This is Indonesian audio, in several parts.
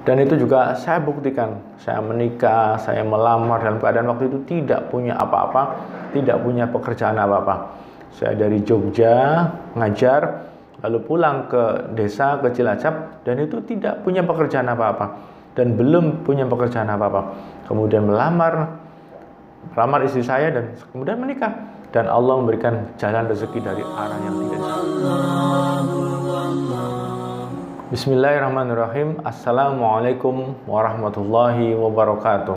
Dan itu juga saya buktikan. Saya menikah, saya melamar dalam keadaan waktu itu tidak punya apa-apa, tidak punya pekerjaan apa-apa. Saya dari Jogja ngajar, lalu pulang ke desa, ke Cilacap, dan itu tidak punya pekerjaan apa-apa dan belum punya pekerjaan apa-apa. Kemudian melamar istri saya dan kemudian menikah, dan Allah memberikan jalan rezeki dari arah yang tidak disangka. Bismillahirrahmanirrahim. Assalamualaikum warahmatullahi wabarakatuh.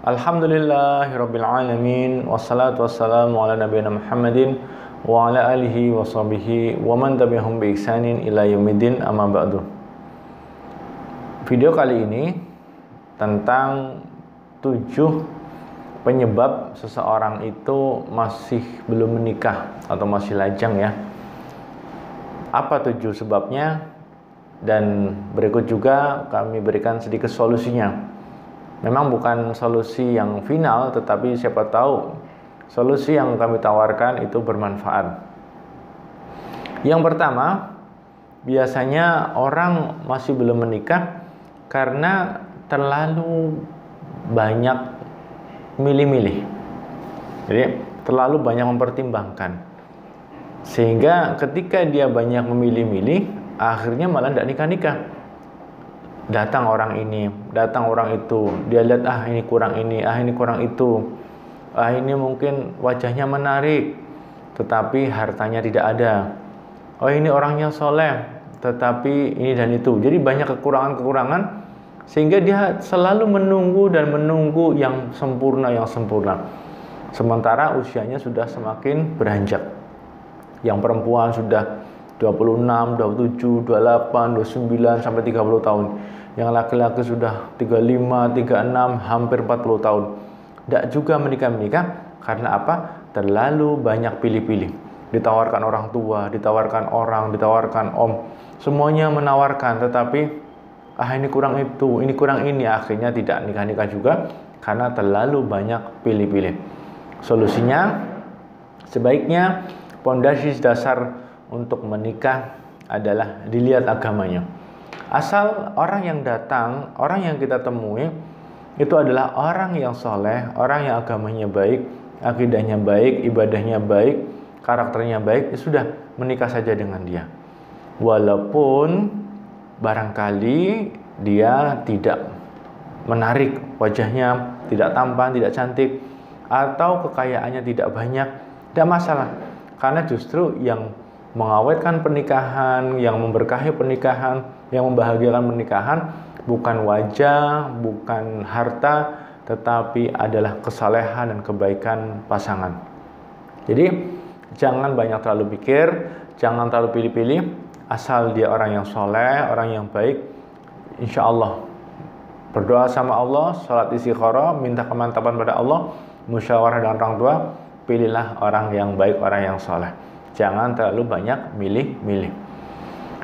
Alhamdulillahirabbil alamin, wassalatu wassalamu ala nabiyina Muhammadin wa ala alihi wa sahbihi wa man tabi'ahum bi ihsanin ila yaumiddin, amma ba'du. Video kali ini tentang 7 penyebab seseorang itu masih belum menikah atau masih lajang ya. Apa 7 sebabnya? Dan berikut juga kami berikan sedikit solusinya. Memang bukan solusi yang final, tetapi siapa tahu solusi yang kami tawarkan itu bermanfaat. Yang pertama, biasanya orang masih belum menikah karena terlalu banyak milih-milih. Jadi terlalu banyak mempertimbangkan. Sehingga ketika dia banyak memilih-milih, akhirnya malah tidak nikah-nikah. Datang orang ini, datang orang itu, dia lihat ini kurang ini, ini kurang itu, ini mungkin wajahnya menarik tetapi hartanya tidak ada, ini orangnya soleh tetapi ini dan itu. Jadi banyak kekurangan-kekurangan sehingga dia selalu menunggu dan menunggu yang sempurna, sementara usianya sudah semakin beranjak. Yang perempuan sudah 26, 27, 28, 29 sampai 30 tahun. Yang laki-laki sudah 35, 36, hampir 40 tahun. Tidak juga menikah karena apa? Terlalu banyak pilih-pilih. Ditawarkan orang tua, ditawarkan orang, ditawarkan om. Semuanya menawarkan, tetapi ini kurang itu, ini kurang ini. Akhirnya tidak nikah-nikah juga karena terlalu banyak pilih-pilih. Solusinya, sebaiknya pondasi dasar untuk menikah adalah dilihat agamanya. Asal orang yang datang, orang yang kita temui itu adalah orang yang soleh, orang yang agamanya baik, akidahnya baik, ibadahnya baik, karakternya baik, sudah menikah saja dengan dia. Walaupun barangkali dia tidak menarik, wajahnya tidak tampan, tidak cantik, atau kekayaannya tidak banyak, tidak masalah. Karena justru yang mengawetkan pernikahan, yang memberkahi pernikahan, yang membahagiakan pernikahan bukan wajah, bukan harta, tetapi adalah kesalehan dan kebaikan pasangan. Jadi jangan banyak terlalu pikir, jangan terlalu pilih-pilih, asal dia orang yang soleh, orang yang baik, insya Allah. Berdoa sama Allah, sholat istikharah, minta kemantapan pada Allah, musyawarah dengan orang tua, pilihlah orang yang baik, orang yang soleh. Jangan terlalu banyak milih-milih.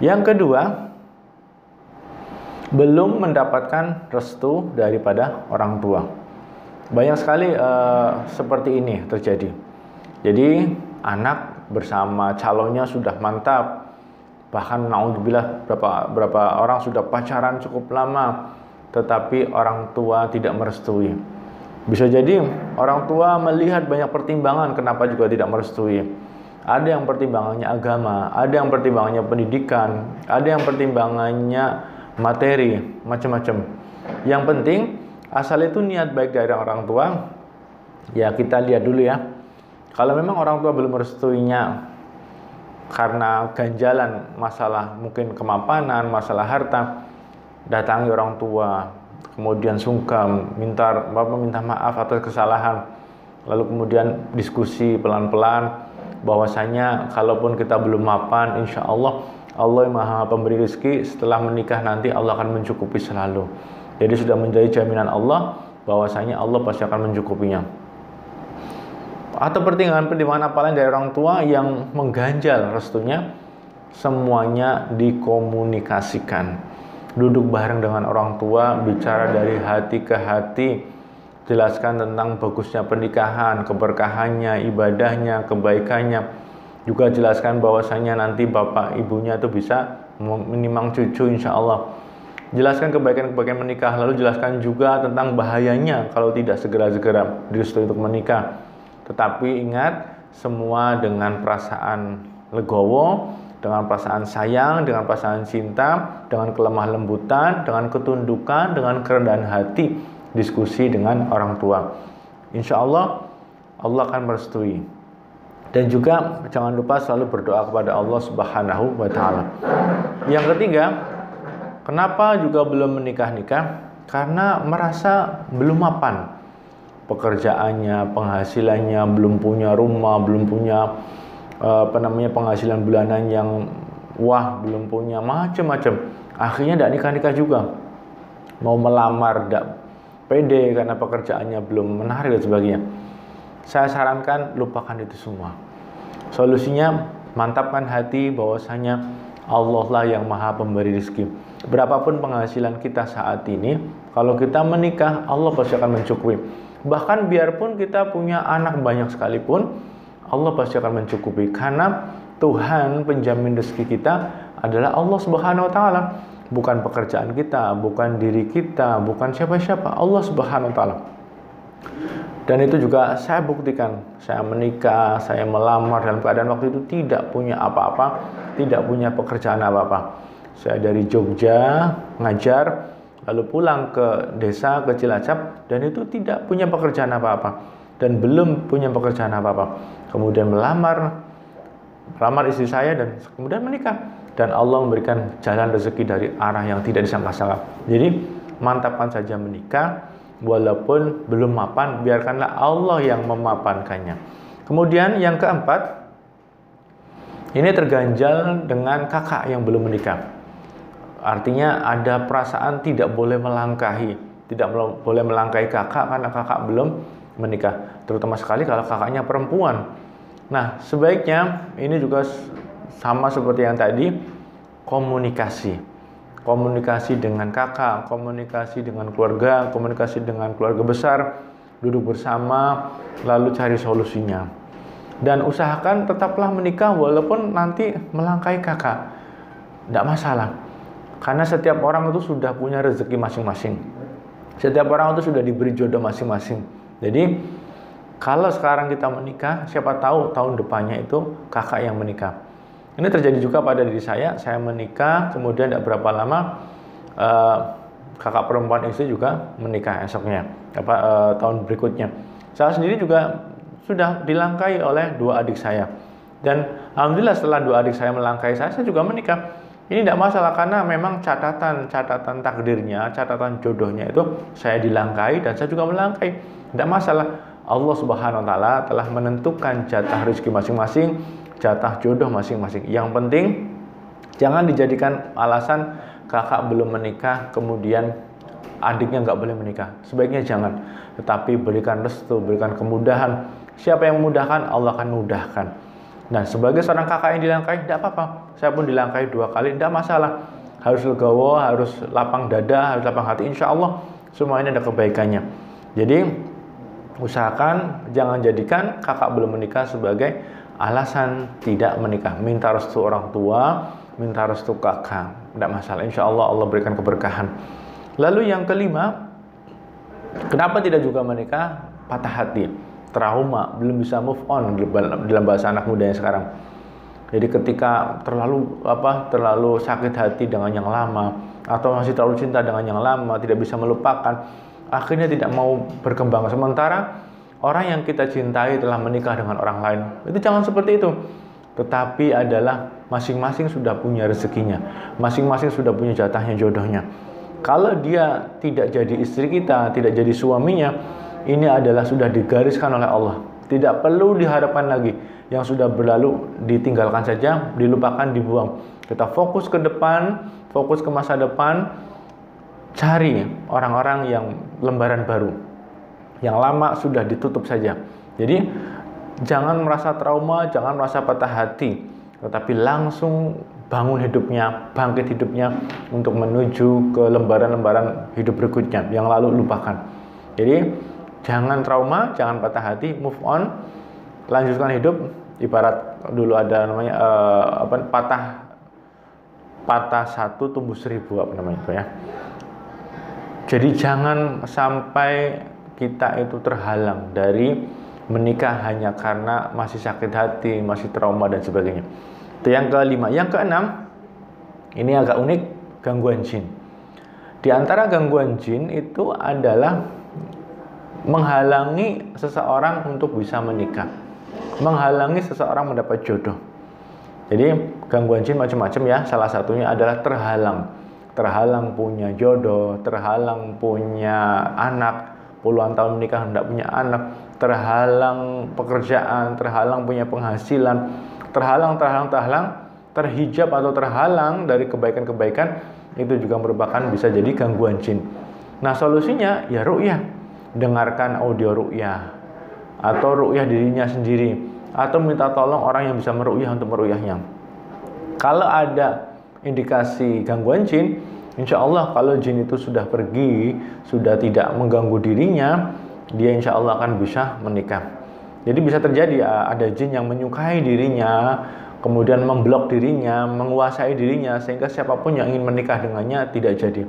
Yang kedua, belum mendapatkan restu daripada orang tua. Banyak sekali seperti ini terjadi. Jadi anak bersama calonnya sudah mantap, bahkan naudzubillah berapa orang sudah pacaran cukup lama, tetapi orang tua tidak merestui. Bisa jadi orang tua melihat banyak pertimbangan kenapa juga tidak merestui. Ada yang pertimbangannya agama, ada yang pertimbangannya pendidikan, ada yang pertimbangannya materi, macam-macam. Yang penting asal itu niat baik dari orang tua. Ya kita lihat dulu ya. Kalau memang orang tua belum merestuinya karena ganjalan masalah mungkin kemapanan, masalah harta, datangi orang tua, kemudian sungkem, minta maaf atas kesalahan, lalu kemudian diskusi pelan-pelan bahwasanya kalaupun kita belum mapan, insya Allah Allah yang Maha Pemberi rezeki, setelah menikah nanti Allah akan mencukupi selalu. Jadi sudah menjadi jaminan Allah bahwasanya Allah pasti akan mencukupinya. Atau pertimbangan apa lain dari orang tua yang mengganjal restunya, semuanya dikomunikasikan. Duduk bareng dengan orang tua, bicara dari hati ke hati, jelaskan tentang bagusnya pernikahan, keberkahannya, ibadahnya, kebaikannya. Juga jelaskan bahwasanya nanti bapak ibunya itu bisa menimang cucu insya Allah. jelaskan kebaikan-kebaikan menikah, lalu jelaskan juga tentang bahayanya kalau tidak segera-segera direstui untuk menikah. Tetapi ingat, semua dengan perasaan legowo, dengan perasaan sayang, dengan perasaan cinta, dengan kelemah lembutan, dengan ketundukan, dengan kerendahan hati, diskusi dengan orang tua. Insya Allah, Allah akan merestui. Dan juga jangan lupa selalu berdoa kepada Allah Subhanahu wa Ta'ala. Yang ketiga, kenapa juga belum menikah-nikah? Karena merasa belum mapan. Pekerjaannya, penghasilannya, belum punya rumah, belum punya penghasilan bulanan yang wah, belum punya macam-macam. Akhirnya tidak nikah-nikah juga. Mau melamar tidak pede karena pekerjaannya belum menarik dan sebagainya. Saya sarankan lupakan itu semua. Solusinya, mantapkan hati bahwasanya Allah lah yang maha pemberi rezeki. Berapapun penghasilan kita saat ini, kalau kita menikah, Allah pasti akan mencukupi. Bahkan biarpun kita punya anak banyak sekalipun, Allah pasti akan mencukupi. Karena Tuhan penjamin rezeki kita adalah Allah Subhanahu wa Ta'ala. Bukan pekerjaan kita, bukan diri kita, bukan siapa-siapa, Allah Subhanahu wa Ta'ala. Dan itu juga saya buktikan. Saya menikah, saya melamar dalam keadaan waktu itu tidak punya apa-apa, tidak punya pekerjaan apa-apa. Saya dari Jogja ngajar, lalu pulang ke desa, ke Cilacap, dan itu tidak punya pekerjaan apa-apa dan belum punya pekerjaan apa-apa. Kemudian melamar istri saya dan kemudian menikah, dan Allah memberikan jalan rezeki dari arah yang tidak disangka-sangka. Jadi mantapkan saja menikah, walaupun belum mapan, biarkanlah Allah yang memapankannya. Kemudian yang keempat, ini terganjal dengan kakak yang belum menikah. Artinya ada perasaan tidak boleh melangkahi kakak karena kakak belum menikah. Terutama sekali kalau kakaknya perempuan. Nah, sebaiknya ini juga sama seperti yang tadi, komunikasi dengan kakak, komunikasi dengan keluarga, komunikasi dengan keluarga besar, duduk bersama, lalu cari solusinya. Dan usahakan tetaplah menikah walaupun nanti melangkahi kakak, tidak masalah. Karena setiap orang itu sudah punya rezeki masing-masing. Setiap orang itu sudah diberi jodoh masing-masing. Jadi kalau sekarang kita menikah, siapa tahu tahun depannya itu kakak yang menikah. Ini terjadi juga pada diri saya menikah, kemudian tidak berapa lama kakak perempuan istri juga menikah esoknya, tahun berikutnya. Saya sendiri juga sudah dilangkahi oleh dua adik saya. Dan alhamdulillah setelah dua adik saya melangkahi saya juga menikah. Ini tidak masalah karena memang catatan takdirnya, catatan jodohnya itu saya dilangkahi dan saya juga melangkahi. Tidak masalah. Allah Subhanahu wa Ta'ala telah menentukan jatah rezeki masing-masing, jatah jodoh masing-masing. Yang penting jangan dijadikan alasan kakak belum menikah kemudian adiknya nggak boleh menikah. Sebaiknya jangan. Tetapi berikan restu, berikan kemudahan. Siapa yang memudahkan, Allah akan mudahkan. Nah, sebagai seorang kakak yang dilangkahi, tidak apa-apa. Saya pun dilangkahi 2 kali, tidak masalah. Harus legowo, harus lapang dada, harus lapang hati. Insya Allah semua ini ada kebaikannya. Jadi usahakan jangan jadikan kakak belum menikah sebagai alasan tidak menikah. Minta restu orang tua, minta restu kakak, tidak masalah. Insya Allah Allah berikan keberkahan. Lalu yang kelima, kenapa tidak juga menikah? Patah hati, trauma, belum bisa move on dalam bahasa anak mudanya sekarang. Jadi ketika terlalu sakit hati dengan yang lama, atau masih terlalu cinta dengan yang lama, tidak bisa melupakan, akhirnya tidak mau berkembang. Sementara orang yang kita cintai telah menikah dengan orang lain. Itu jangan seperti itu. Tetapi adalah masing-masing sudah punya rezekinya, masing-masing sudah punya jatahnya, jodohnya. Kalau dia tidak jadi istri kita, tidak jadi suaminya, ini adalah sudah digariskan oleh Allah. Tidak perlu diharapkan lagi. Yang sudah berlalu ditinggalkan saja, dilupakan, dibuang. Kita fokus ke depan, fokus ke masa depan. Cari orang-orang yang lembaran baru. Yang lama sudah ditutup saja. Jadi jangan merasa trauma, jangan merasa patah hati, tetapi langsung bangun hidupnya, bangkit hidupnya untuk menuju ke lembaran-lembaran hidup berikutnya. Yang lalu lupakan. Jadi jangan trauma, jangan patah hati, move on, lanjutkan hidup. Ibarat dulu ada namanya patah satu tumbuh 1000, apa namanya itu ya. Jadi jangan sampai kita itu terhalang dari menikah hanya karena masih sakit hati, masih trauma dan sebagainya. Itu yang kelima. Yang keenam, ini agak unik, gangguan jin. Di antara gangguan jin itu adalah menghalangi seseorang untuk bisa menikah, menghalangi seseorang mendapat jodoh. Jadi gangguan jin macam-macam ya. Salah satunya adalah terhalang punya jodoh, terhalang punya anak, puluhan tahun menikah tidak punya anak, terhalang pekerjaan, terhalang punya penghasilan, terhalang, terhijab atau terhalang dari kebaikan-kebaikan. Itu juga merupakan bisa jadi gangguan jin. Nah, solusinya ya ruqyah. Dengarkan audio ruqyah atau ruqyah dirinya sendiri, atau minta tolong orang yang bisa meruqyah untuk meruqyahnya. Kalau ada indikasi gangguan jin, insya Allah kalau jin itu sudah pergi, sudah tidak mengganggu dirinya, dia insya Allah akan bisa menikah. Jadi bisa terjadi ada jin yang menyukai dirinya, kemudian memblok dirinya, menguasai dirinya, sehingga siapapun yang ingin menikah dengannya tidak jadi.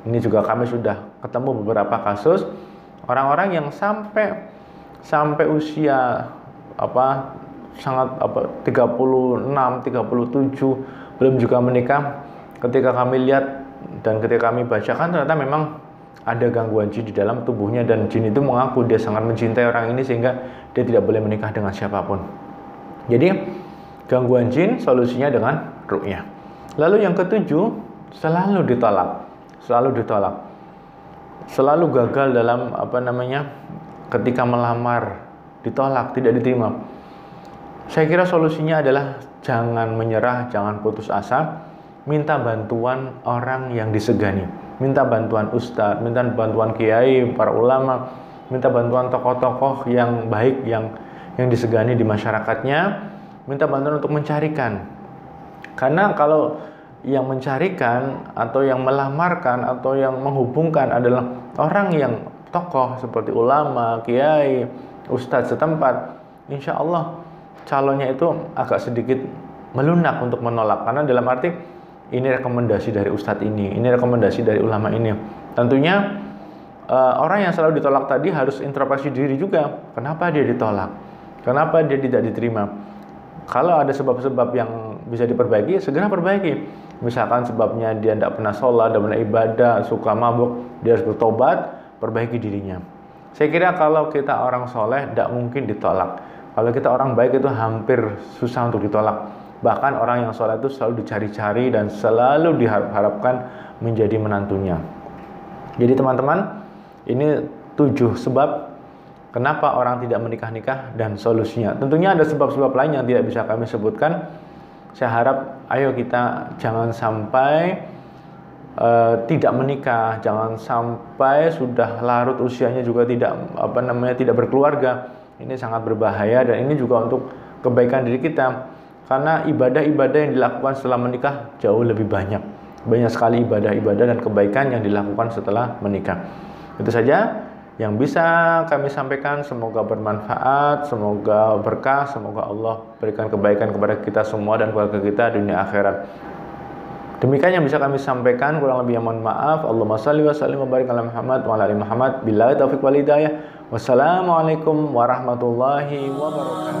Ini juga kami sudah ketemu beberapa kasus orang-orang yang sampai usia sangat 36, 37 belum juga menikah. Ketika kami lihat dan ketika kami bacakan, ternyata memang ada gangguan jin di dalam tubuhnya, dan jin itu mengaku dia sangat mencintai orang ini sehingga dia tidak boleh menikah dengan siapapun. Jadi gangguan jin solusinya dengan ruqyah. Lalu yang ketujuh, selalu ditolak. Selalu gagal dalam ketika melamar, ditolak, tidak diterima. Saya kira solusinya adalah jangan menyerah, jangan putus asa, minta bantuan orang yang disegani, minta bantuan ustadz, minta bantuan kiai, para ulama, minta bantuan tokoh-tokoh yang baik yang disegani di masyarakatnya, minta bantuan untuk mencarikan. Karena kalau yang mencarikan atau yang melamarkan atau yang menghubungkan adalah orang yang tokoh seperti ulama, kiai, ustadz setempat, insya Allah calonnya itu agak sedikit melunak untuk menolak, karena dalam arti ini rekomendasi dari ustadz ini rekomendasi dari ulama ini. Tentunya orang yang selalu ditolak tadi harus introspeksi diri juga, kenapa dia ditolak, kenapa dia tidak diterima. Kalau ada sebab-sebab yang bisa diperbaiki, segera perbaiki. Misalkan sebabnya dia tidak pernah sholat, tidak pernah ibadah, suka mabuk, dia harus bertobat, perbaiki dirinya. Saya kira kalau kita orang soleh tidak mungkin ditolak. Kalau kita orang baik itu hampir susah untuk ditolak. Bahkan orang yang soleh itu selalu dicari-cari dan selalu diharapkan menjadi menantunya. Jadi teman-teman, ini 7 sebab kenapa orang tidak menikah-nikah dan solusinya. Tentunya ada sebab-sebab lain yang tidak bisa kami sebutkan. Saya harap ayo kita jangan sampai tidak menikah, jangan sampai sudah larut usianya juga tidak berkeluarga. Ini sangat berbahaya dan ini juga untuk kebaikan diri kita. Karena ibadah-ibadah yang dilakukan setelah menikah jauh lebih banyak. Banyak sekali ibadah-ibadah dan kebaikan yang dilakukan setelah menikah. Itu saja yang bisa kami sampaikan. Semoga bermanfaat, semoga berkah, semoga Allah berikan kebaikan kepada kita semua dan keluarga kita dunia akhirat. Demikian yang bisa kami sampaikan, kurang lebih mohon maaf. Allahumma shalli wa sallim wa barik ala Muhammad wa ala ali Muhammad. Billahi taufiq wal hidayah. Wassalamualaikum warahmatullahi wabarakatuh.